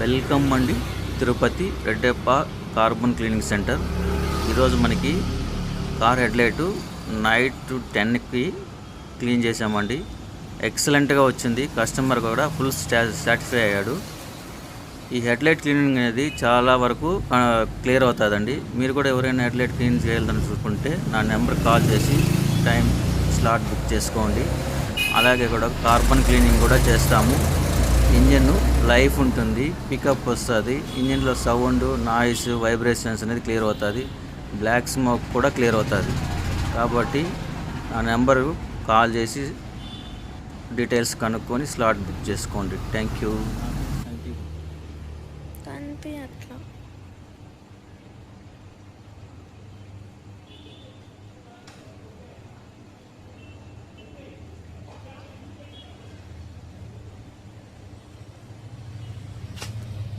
Welcome అండి, Tirupati Reddappa carbon cleaning centre. ఈరోజు మనకి కార్ హెడ్లైట్ నైట్ 10కి క్లీన్ చేసామండి. ఎక్సలెంట్గా వచ్చింది. కస్టమర్ కూడా ఫుల్ సాటిస్ఫై అయ్యాడు. ఈ హెడ్లైట్ క్లీనింగ్ అనేది చాలా వరకు క్లియర్ అవుతుందండి. మీరు కూడా ఎవరైనా హెడ్లైట్ క్లీన్ చేయాలని చూసుకుంటే నా నెంబర్ కాల్ చేసి టైం స్లాట్ బుక్ చేసుకోండి. అలాగే కూడా కార్బన్ క్లీనింగ్ కూడా చేస్తాము. ఇంజన్ లైఫ్ ఉంటుంది, పికప్ వస్తుంది, ఇంజన్లో సౌండ్, నాయిస్, వైబ్రేషన్స్ అనేది క్లియర్ అవుతుంది, బ్లాక్ స్మోక్ కూడా క్లియర్ అవుతుంది. కాబట్టి నా నెంబరు కాల్ చేసి డీటెయిల్స్ కనుక్కొని స్లాట్ బుక్ చేసుకోండి. Thank you. కనిపించట్లా.